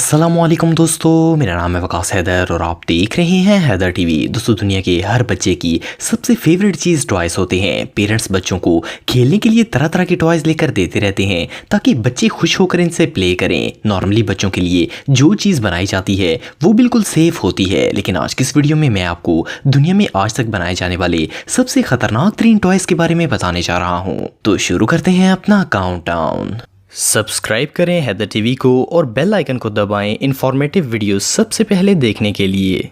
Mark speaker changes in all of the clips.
Speaker 1: अस्सलामुअलैकुम दोस्तों, मेरा नाम है वकास हैदर और आप देख रहे हैं हैदर टीवी। दोस्तों, दुनिया के हर बच्चे की सबसे फेवरेट चीज़ टॉयज़ होते हैं। पेरेंट्स बच्चों को खेलने के लिए तरह तरह के टॉयज़ लेकर देते रहते हैं ताकि बच्चे खुश होकर इनसे प्ले करें। नॉर्मली बच्चों के लिए जो चीज़ बनाई जाती है वो बिल्कुल सेफ होती है, लेकिन आज की इस वीडियो में मैं आपको दुनिया में आज तक बनाए जाने वाले सबसे खतरनाक तरीन टॉयज़ के बारे में बताने जा रहा हूँ। तो शुरू करते हैं अपना काउंटडाउन। सब्सक्राइब करें हैदर टीवी को और बेल आइकन को दबाएं इंफॉर्मेटिव वीडियो सबसे पहले देखने के लिए।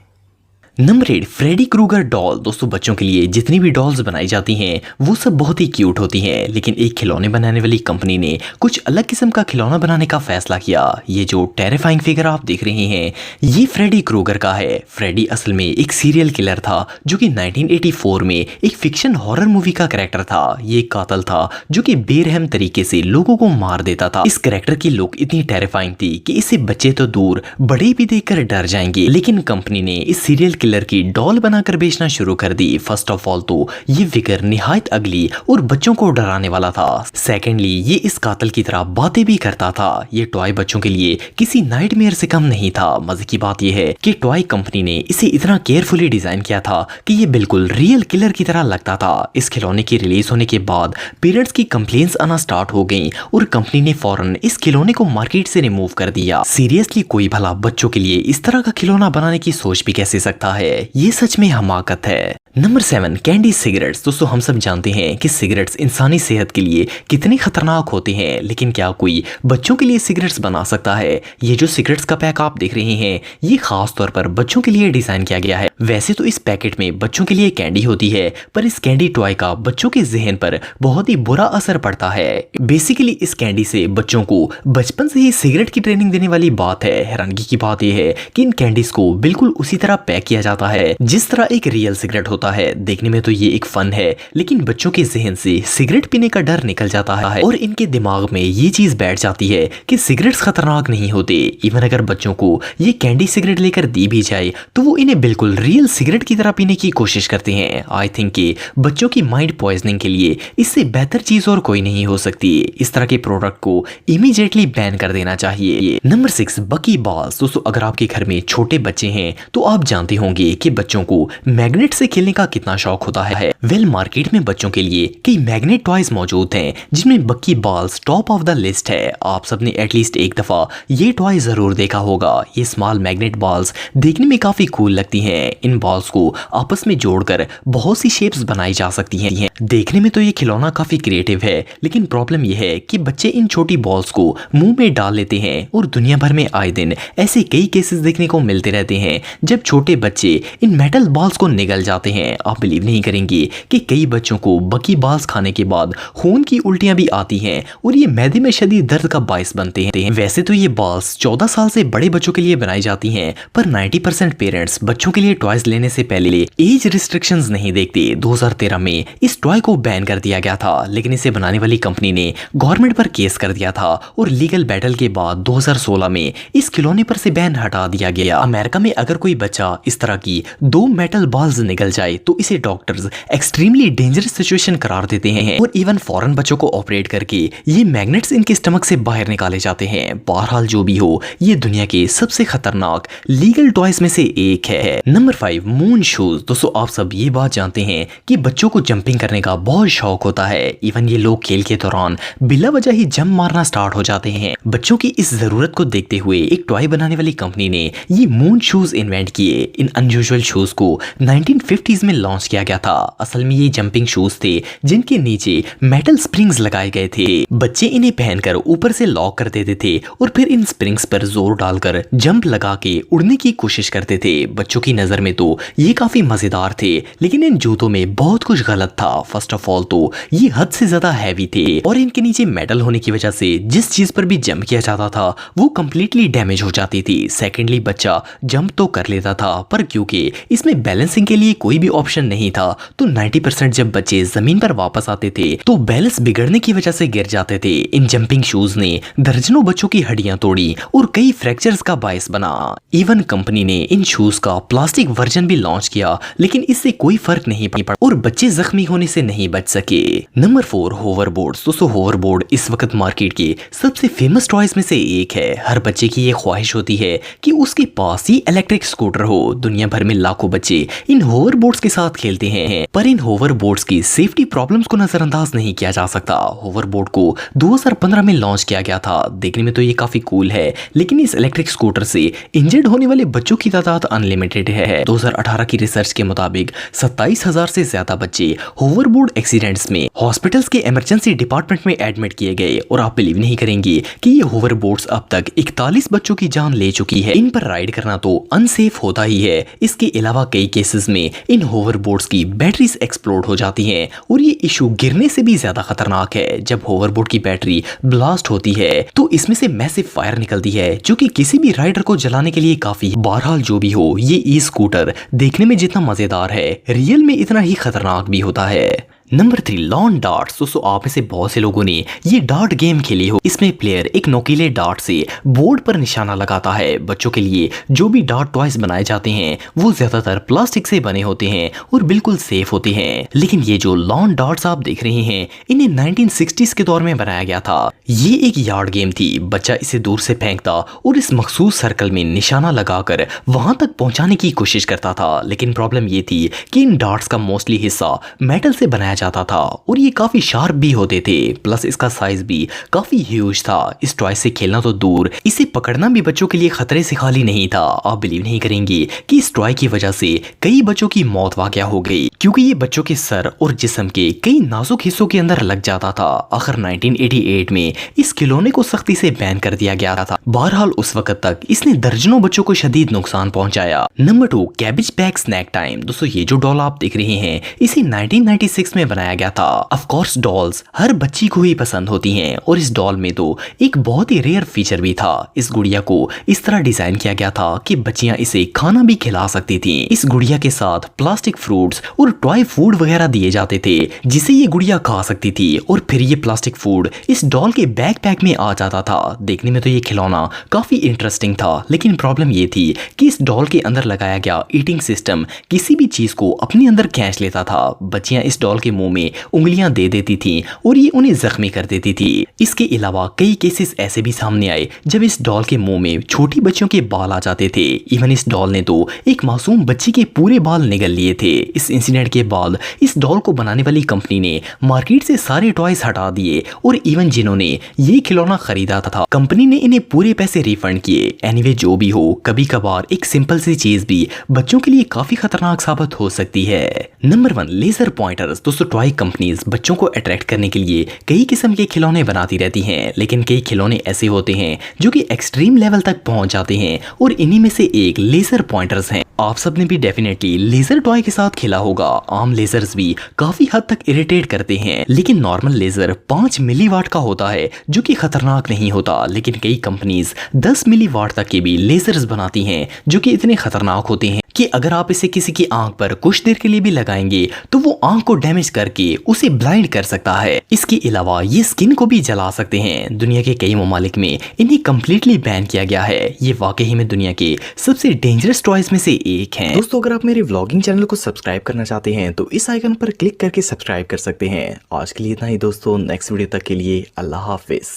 Speaker 1: Number 8, Freddy Krueger doll. दोस्तों, बच्चों के लिए जितनी भी डॉल्स बनाई जाती हैं वो सब बहुत ही क्यूट होती हैं, लेकिन एक खिलौने बनाने वाली कंपनी ने कुछ अलग किस्म का खिलौना बनाने का फैसला किया। ये जो टेरिफाइंग फिगर आप देख रहे हैं ये फ्रेडी क्रूगर का है। फ्रेडी असल में एक सीरियल किलर था जो कि 1984 में एक फिक्शन हॉरर मूवी का कैरेक्टर था। ये कातल था जो कि बेरहम तरीके से लोगों को मार देता था। इस कैरेक्टर की लुक इतनी टेरिफाइंग थी कि इसे बच्चे तो दूर बड़े भी देखकर डर जाएंगे, लेकिन कंपनी ने इस सीरियल किलर की डॉल बनाकर बेचना शुरू कर दी। फर्स्ट ऑफ ऑल तो ये फिगर निहायत अगली और बच्चों को डराने वाला था। सेकेंडली, ये इस कातल की तरह बातें भी करता था। ये टॉय बच्चों के लिए किसी नाइटमेयर से कम नहीं था। मजे की बात यह है कि टॉय कंपनी ने इसे इतना केयरफुली डिजाइन किया था कि ये बिल्कुल रियल किलर की तरह लगता था। इस खिलौने के रिलीज होने के बाद पेरेंट्स की कंप्लेंट्स आना स्टार्ट हो गई और कंपनी ने फौरन इस खिलौने को मार्केट से रिमूव कर दिया। सीरियसली, कोई भला बच्चों के लिए इस तरह का खिलौना बनाने की सोच भी कैसे सकता है? ये सच में हमाकत है। Number 7, candy cigarettes. दोस्तों, हम सब जानते हैं कि सिगरेट्स इंसानी सेहत के लिए कितने खतरनाक होते हैं, लेकिन क्या कोई बच्चों के लिए सिगरेट्स बना सकता है? ये जो सिगरेट्स का पैक आप देख रहे हैं ये खास तौर पर बच्चों के लिए डिजाइन किया गया है। वैसे तो इस पैकेट में बच्चों के लिए कैंडी होती है, पर इस कैंडी टॉय का बच्चों के जहन पर बहुत ही बुरा असर पड़ता है। बेसिकली इस कैंडी से बच्चों को बचपन से ही सिगरेट की ट्रेनिंग देने वाली बात है। हैरानगी की बात यह है कि इन कैंडीज को बिल्कुल उसी तरह पैक किया जाता है जिस तरह एक रियल सिगरेट होता है। देखने में तो ये एक फन है, लेकिन बच्चों के जहन से सिगरेट पीने का डर निकल जाता है और इनके दिमाग में ये चीज बैठ जाती है कि सिगरेट्स खतरनाक नहीं होते। इवन अगर बच्चों को ये कैंडी सिगरेट लेकर दी भी जाए तो वो इन्हें बिल्कुल रियल सिगरेट की तरह पीने की कोशिश करते हैं। आई थिंक कि बच्चों की माइंड पॉइजनिंग के लिए इससे बेहतर चीज और कोई नहीं हो सकती। इस तरह के प्रोडक्ट को इमीडिएटली बैन कर देना चाहिए। नंबर 6, बकी बॉल्स। दोस्तों, अगर आपके घर में छोटे बच्चे हैं तो आप जानते होंगे कि बच्चों को मैग्नेट से खेलने का कितना शौक होता है। मार्केट में बच्चों के लिए कई मैग्नेट टॉयज मौजूद हैं जिनमें बकी balls top of the list है। आप सबने एटलीस्ट एक दफा ये टॉय जरूर देखा होगा। ये स्मॉल मैग्नेट बॉल्स देखने में काफी कूल लगती हैं। इन बॉल्स को आपस में जोड़कर बहुत सी शेप्स बनाई जा सकती हैं। देखने में तो ये खिलौना काफी क्रिएटिव है, लेकिन प्रॉब्लम यह है कि बच्चे इन छोटी बॉल्स को मुंह में डाल लेते हैं और दुनिया भर में आए दिन ऐसे कई केसेस देखने को मिलते रहते हैं जब छोटे बच्चे इन मेटल बॉल्स को निगल जाते हैं। आप बिलीव नहीं करेंगे कि कई बच्चों को बकी बॉल्स खाने के बाद खून की उल्टियां भी आती हैं और ये मैदे में शदीद दर्द का बायस बनते हैं। वैसे तो ये बॉल्स 14 साल से बड़े बच्चों के लिए बनाई जाती हैं, पर 90% पेरेंट्स बच्चों के लिए टॉयज लेने से पहले एज रिस्ट्रिक्शंस नहीं देखते। 2013 में इस टॉय को बैन कर दिया गया था, लेकिन इसे बनाने वाली कंपनी ने गवर्नमेंट पर केस कर दिया था और लीगल बैटल के बाद 2016 में इस खिलौने पर से बैन हटा दिया गया। अमेरिका में अगर कोई बच्चा इस तरह की 2 मेटल बॉल्स निकल जाए तो इसे डॉक्टर्स एक्सट्रीमली डेंजरस सिचुएशन करार देते हैं और इवन फॉरेन बच्चों को ऑपरेट करके ये मैग्नेट्स इनके स्टमक से बाहर निकाले जाते हैं। बहरहाल जो भी हो, ये दुनिया के सबसे खतरनाक लीगल टॉयज में से एक है। Number 5, moon shoes. दोस्तों, आप सब ये बात जानते हैं कि बच्चों को जंपिंग करने का बहुत शौक होता है। इवन ये लोग खेल के दौरान बिला वजह ही जंप मारना स्टार्ट हो जाते हैं। बच्चों की इस जरूरत को देखते हुए एक टॉय बनाने वाली कंपनी ने ये मून शूज इन्वेंट किए। इन अनयूजुअल शूज को 1950s में लॉन्च किया गया था। असल में ये जंपिंग शूज थे जिनके नीचे मेटल स्प्रिंग्स लगाए गए थे। बच्चे इन्हें पहनकर ऊपर से लॉक कर देते थे और फिर इन स्प्रिंग्स पर जोर डालकर जंप लगा के उड़ने की कोशिश करते थे। बच्चों की नजर में तो ये काफी मजेदार थे, लेकिन इन जूतों में बहुत कुछ गलत था। फर्स्ट ऑफ ऑल तो ये हद से ज्यादा हैवी थे और इनके नीचे मेटल होने की वजह से जिस चीज पर भी जंप किया जाता था वो कंप्लीटली डैमेज हो जाती थी। सेकेंडली, बच्चा जंप तो कर लेता था पर क्योंकि इसमें बैलेंसिंग के लिए कोई भी ऑप्शन नहीं था, तो 90% जब बच्चे जमीन पर वापस आते थे तो बैलेंस बिगड़ने की वजह से गिर जाते थे। इन जंपिंग शूज ने दर्जनों बच्चों की हड्डियां तोड़ी और कई फ्रैक्चर्स का बायस बना। इवन कंपनी ने इन शूज का प्लास्टिक वर्जन भी लॉन्च किया, लेकिन इससे कोई फर्क नहीं पड़ा और बच्चे जख्मी होने से नहीं बच सके। नंबर 4, होवरबोर्ड्स। दोस्तों होवरबोर्ड इस वक्त मार्केट के सबसे फेमस टॉयज में से एक है। हर बच्चे की ये ख्वाहिश होती है कि उसके पास ही इलेक्ट्रिक स्कूटर हो। दुनिया भर में लाखों बच्चे इन होवरबोर्ड्स के साथ खेलते हैं, पर इन होवरबोर्ड्स की सेफ्टी प्रॉब्लम्स को नजरअंदाज नहीं किया जा सकता। होवरबोर्ड को 2015 में लॉन्च किया गया था। देखने में तो ये काफी कूल है, लेकिन इस इलेक्ट्रिक स्कूटर से इंजर्ड होने वाले बच्चों की तादाद अनलिमिटेड है। 2018 की रिसर्च के मुताबिक 27,000 से ज्यादा बच्चे होवरबोर्ड एक्सीडेंट्स में हॉस्पिटल्स के इमरजेंसी डिपार्टमेंट में एडमिट किए गए। और आप बिलीव नहीं करेंगे कि ये होवरबोर्ड्स अब तक 41 बच्चों की जान ले चुकी है। इन पर राइड करना तो अनसेफ होता ही है, इसके अलावा कई केसेस में इन होवरबोर्ड्स की बैटरीज एक्सप्लोड हो जाती हैं और ये इशू गिरने से भी ज्यादा खतरनाक है। जब होवरबोर्ड की बैटरी ब्लास्ट होती है तो इसमें से मैसिव फायर निकलती है, जो कि किसी भी राइडर को जलाने के लिए काफी। बहरहाल जो भी हो, ये ई स्कूटर देखने में जितना मजेदार है, रियल में इतना ही खतरनाक भी होता है। Number 3, lawn darts. दोस्तों आप में से बहुत से लोगों ने ये डार्ट गेम खेली हो। इसमें प्लेयर एक नोकीले डार्ट से बोर्ड पर निशाना लगाता है। बच्चों के लिए जो भी डार्ट टॉयज बनाए जाते हैं वो ज्यादातर प्लास्टिक से बने होते हैं और बिल्कुल सेफ होते हैं, लेकिन ये जो लॉन डार्ट्स आप देख रहे हैं इन्हें 1960s के दौर में बनाया गया था। ये एक यार्ड गेम थी। बच्चा इसे दूर से फेंकता और इस मखसूस सर्कल में निशाना लगाकर वहां तक पहुंचाने की कोशिश करता था, लेकिन प्रॉब्लम ये थी कि इन डार्ट्स का मोस्टली हिस्सा मेटल से बनाया जाता था और ये काफी शार्प भी होते थे, प्लस इसका साइज भी काफी ह्यूज था। इस टॉय से खेलना तो दूर, इसे पकड़ना भी बच्चों के लिए खतरे से खाली नहीं था। आप बिलीव नहीं करेंगे कि इस टॉय की वजह से कई बच्चों की मौत वाकया हो गई, क्योंकि ये बच्चों के सर और जिस्म के कई नाजुक हिस्सों के अंदर लग जाता था। आखिर 1988 में इस खिलौने को सख्ती से बैन कर दिया गया था। बहरहाल उस वक्त तक इसने दर्जनों बच्चों को शदीद नुकसान पहुंचाया। Number 2, cabbage bag snack time. दोस्तों ये जो डॉल आप देख रहे हैं इसे 1996 में बनाया गया था। ऑफ कोर्स डॉल्स हर बच्ची को ही पसंद होती हैं और इस डॉल में तो एक बहुत ही रेयर फीचर भी था। इस गुड़िया को इस तरह डिजाइन किया गया था कि बच्चियां इसे खाना भी खिला सकती थीं। इस गुड़िया के साथ प्लास्टिक फ्रूट्स और टॉय फूड वगैरह दिए जाते थे जिसे ये गुड़िया खा सकती थी और फिर ये प्लास्टिक फूड इस डॉल के बैकपैक में आ जाता था। देखने में तो ये खिलौना काफी इंटरेस्टिंग था, लेकिन प्रॉब्लम ये थी कि इस डॉल के अंदर लगाया गया ईटिंग सिस्टम किसी भी चीज को अपने अंदर खींच लेता था। बच्चियां इस डॉल के मुंह में उंगलियां दे देती थीं और ये उन्हें जख्मी कर देती थी। इसके अलावा कई केसेस ऐसे भी सामने आए जब इस डॉल के मुंह में छोटी बच्चियों के बाल आ जाते थे। इवन इस डॉल ने तो एक मासूम बच्ची के पूरे बाल निगल लिए थे। इस इंसिडेंट के बाद इस डॉल को बनाने वाली कंपनी ने मार्केट से सारे टॉयज हटा दिए और इवन जिन्होंने ये खिलौना खरीदा था कंपनी ने इन्हें पूरे पैसे रिफंड किए। एनीवे जो भी हो, कभी कभार एक सिंपल सी चीज भी बच्चों के लिए काफी खतरनाक साबित हो सकती है। Number 1, laser pointers. दोस्तों टॉय कंपनीज बच्चों को अट्रैक्ट करने के लिए कई किस्म के खिलौने बनाती रहती हैं, लेकिन कई खिलौने ऐसे होते हैं जो कि एक्सट्रीम लेवल तक पहुंच जाते हैं और इन्हीं में से एक लेजर पॉइंटर्स हैं। आप सबने भी डेफिनेटली लेजर टॉय के साथ खेला होगा। आम लेजर्स भी काफी हद तक इरिटेट करते हैं, लेकिन नॉर्मल लेजर 5 मिलीवाट का होता है जो कि खतरनाक नहीं होता, लेकिन कई कंपनीज 10 मिलीवाट तक के भी लेजर्स बनाती हैं जो कि इतने खतरनाक होते हैं कि अगर आप इसे किसी की आंख पर कुछ देर के लिए भी लगाएंगे तो वो आंख को डैमेज करके उसे ब्लाइंड कर सकता है। इसके अलावा ये स्किन को भी जला सकते हैं। दुनिया के कई ममालिक में इन्हें कंप्लीटली बैन किया गया है। ये वाकई में दुनिया के सबसे डेंजरस टॉयज में से एक है। दोस्तों अगर आप मेरे व्लॉगिंग चैनल को सब्सक्राइब करना चाहते हैं तो इस आइकन पर क्लिक करके सब्सक्राइब कर सकते हैं। आज के लिए इतना ही दोस्तों, नेक्स्ट वीडियो तक के लिए अल्लाह हाफिज।